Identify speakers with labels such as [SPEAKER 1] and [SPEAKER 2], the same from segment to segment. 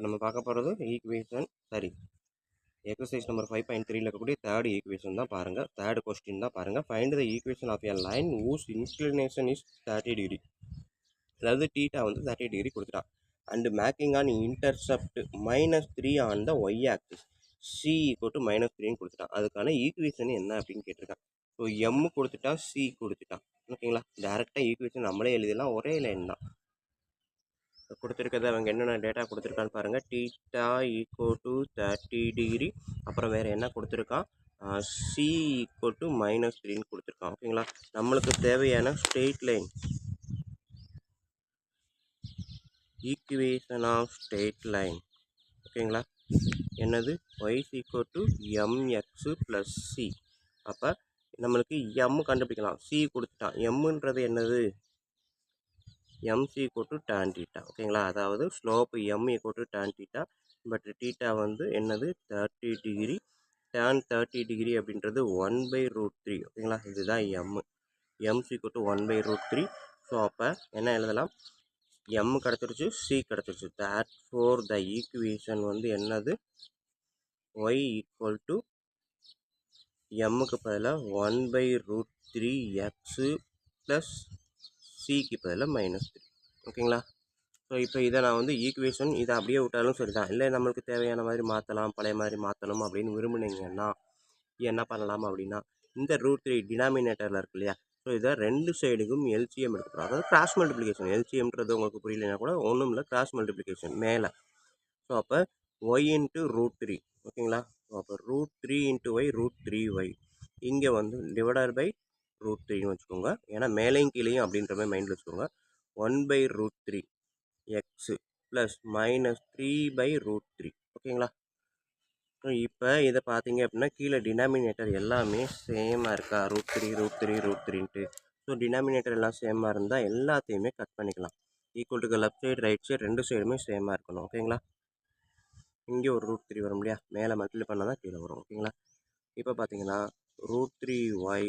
[SPEAKER 1] இப்போ நம்ம பார்க்க போகிறது ஈக்குவேஷன் சரி எக்ஸசைஸ் நம்பர் 5.3ல இருக்கக்கூடிய தேர்ட் ஈக்குவேஷன் தான் பாருங்கள். தேர்ட் கொஸ்டின் தான் பாருங்கள். Find the equation of a line whose inclination is 30 degree. அதாவது தீட்டா வந்து 30 டிகிரி கொடுத்துட்டான். And making an intercept -3 on the y axis c equal to -3ன்னு கொடுத்துட்டான். அதுக்கான ஈக்குவேஷன் என்ன அப்படின்னு கேட்டிருக்கான். ஸோ எம் கொடுத்துட்டான், சி கொடுத்துட்டான். ஓகேங்களா, டேரெக்டாக ஈக்குவேஷன் நம்மளே எழுதிடலாம், ஒரே லைன் தான் கொடுத்துருக்கிறது. அவங்க என்னென்ன டேட்டா கொடுத்துருக்கான்னு பாருங்கள். தீட்டா ஈக்குவல் டு 30 டிகிரி, அப்புறம் வேறு என்ன கொடுத்துருக்கான், சி ஈக்குவல் டு -3ன்னு கொடுத்துருக்கான். ஓகேங்களா, நம்மளுக்கு தேவையான straight line equation of straight line ஓகேங்களா என்னது, y equal to mx plus C. அப்போ நம்மளுக்கு எம் கண்டுபிடிக்கலாம், சி கொடுத்துட்டான். எம்ன்றது என்னது, mc equal to tan theta. ஓகேங்களா, அதாவது slope m equal to tan theta, but theta வந்து என்னது 30 டிகிரி. tan 30 டிகிரி அப்படின்றது 1/√3. ஓகேங்களா, இதுதான் m. mc equal to 1/√3. So அப்போ என்ன எழுதலாம், m கிடச்சிருச்சு, c கிடச்சிருச்சு. therefore the equation வந்து என்னது, y equal to mக்கு பதிலாக 1/√3x ப்ளஸ் சிக்கு பதிலாக -3. ஓகேங்களா, ஸோ இப்போ இதை நான் வந்து ஈக்குவேஷன் இதை அப்படியே விட்டாலும் சரி தான். இல்லை நம்மளுக்கு தேவையான மாதிரி மாற்றலாம், பழைய மாதிரி மாற்றணும் அப்படின்னு விரும்புனீங்கன்னா என்ன பண்ணலாம் அப்படின்னா, இந்த √3 டினாமினேட்டரில் இருக்கு இல்லையா, ஸோ இதை ரெண்டு சைடுக்கும் எல்சிஎம் எடுத்துக்கிறோம். அதாவது கிராஸ் மல்டிப்ளிகேஷன். எல்சிஎம்ன்றது உங்களுக்கு புரியலைன்னா கூட ஒன்றும் இல்லை, கிராஸ் மல்டிப்ளிகேஷன் மேலே. ஸோ அப்போ ஒய் இன்ட்டு √3. ஓகேங்களா, ஸோ அப்போ √3 இன்ட்டு ஒய் √3y. இங்கே வந்து டிவைடர் பை √3ன்னு வச்சுக்கோங்க. ஏன்னா மேலேயும் கீழேயும் அப்படின்ற மாதிரி மைண்டில் வச்சுக்கோங்க. 1/√3 எக்ஸு ப்ளஸ் -3/√3. ஓகேங்களா, ஸோ இப்போ இதை பார்த்தீங்க அப்படின்னா கீழே டினாமினேட்டர் எல்லாமே சேமாக இருக்கா, √3 ஸோ டினாமினேட்டர் எல்லாம் சேமாக இருந்தால் எல்லாத்தையுமே கட் பண்ணிக்கலாம். Equal to left side right side ரெண்டு சைடுமே சேமாக இருக்கணும். ஓகேங்களா, இங்கே ஒரு √3 வரும் இல்லையா, மேலே மல்டிப்ளை பண்ணால் தான் கீழே வரும். ஓகேங்களா, இப்போ பார்த்தீங்கன்னா √3y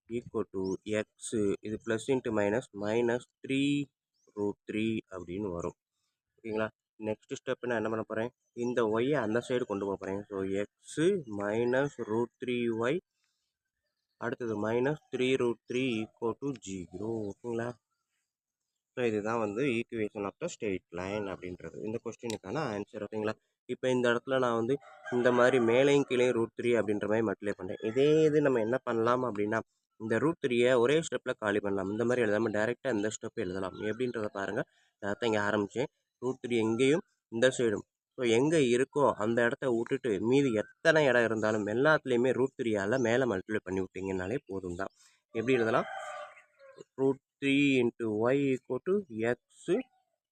[SPEAKER 1] ஈக்குவல் டு எக்ஸு, இது ப்ளஸ் இன்ட்டு -3√3 அப்படின்னு வரும். ஓகேங்களா, நெக்ஸ்ட் ஸ்டெப் நான் என்ன பண்ண போகிறேன், இந்த ஒய்யை அந்த சைடு கொண்டு போக போகிறேன். ஸோ எக்ஸு -√3y, அடுத்தது -3√3 ஈக்குவல் டு 0. ஓகேங்களா, ஸோ இதுதான் வந்து equation of the straight line அப்படின்றது இந்த கொஸ்டினுக்கான ஆன்சர். ஓகேங்களா, இப்போ இந்த இடத்துல நான் வந்து இந்த மாதிரி மேலேயும் கீழே √3 அப்படின்ற மாதிரி மல்டிப்ளை பண்ணுறேன். இதே இது நம்ம என்ன பண்ணலாம் அப்படின்னா, இந்த √3யை ஒரே ஸ்டெப்பில் காலி பண்ணலாம். இந்த மாதிரி எழுதாமல் டேரெக்டாக இந்த ஸ்டெப் எழுதலாம். எப்படின்றத பாருங்கள். அதான் இங்கே ஆரம்பித்தேன். √3 எங்கேயும் இந்த சைடும். ஸோ எங்கே இருக்கோ அந்த இடத்த விட்டுட்டு மீதி எத்தனை இடம் இருந்தாலும் எல்லாத்துலேயுமே √3ஆல் மேலே மல்டிப்ளை பண்ணி விட்டிங்கனாலே போதும் தான். எப்படி எழுதலாம், √3 into y equal to x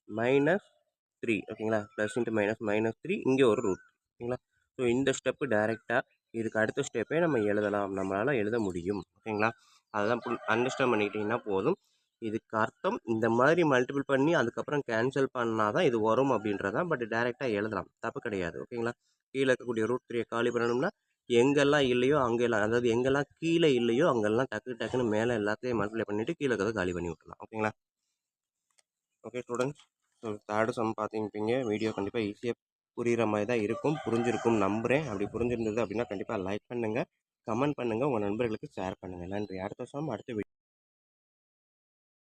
[SPEAKER 1] -3. ஓகேங்களா, ப்ளஸ் இன்ட்டு -3, இங்கே ஒரு √3. ஓகேங்களா, ஸோ இந்த ஸ்டெப்பு டேரெக்டாக இதுக்கு அடுத்த ஸ்டெப்பே நம்ம எழுதலாம், நம்மளால் எழுத முடியும். ஓகேங்களா, அதெல்லாம் அண்டர்ஸ்டாண்ட் பண்ணிக்கிட்டிங்கன்னா போதும். இதுக்கு அர்த்தம் இந்த மாதிரி மல்டிபிள் பண்ணி அதுக்கப்புறம் கேன்சல் பண்ணால் தான் இது வரும் அப்படின்றதான். பட் டேரெக்டாக எழுதலாம், தப்பு கிடையாது. ஓகேங்களா, கீழே இருக்கக்கூடிய √3யை காலி பண்ணணும்னா எங்கெல்லாம் இல்லையோ அங்கெல்லாம், அதாவது எங்கெல்லாம் கீழே இல்லையோ அங்கெல்லாம் டக்குன்னு மேலே எல்லாத்தையும் மல்டிப்ளை பண்ணிவிட்டு கீழே இருக்கிறத காலி பண்ணி விட்டுலாம். ஓகேங்களா, okay students, so third some பார்த்துருப்பீங்க. வீடியோ கண்டிப்பாக ஈஸியாக புரிகிற மாதிரி தான் இருக்கும், புரிஞ்சிருக்கும் நம்புகிறேன். அப்படி புரிஞ்சிருந்தது அப்படின்னா கண்டிப்பாக லைக் பண்ணுங்கள், கமெண்ட் பண்ணுங்கள், உங்கள் நண்பர்களுக்கு ஷேர் பண்ணுங்கள். நன்றி. அடுத்த சம் அடுத்த வீடியோ.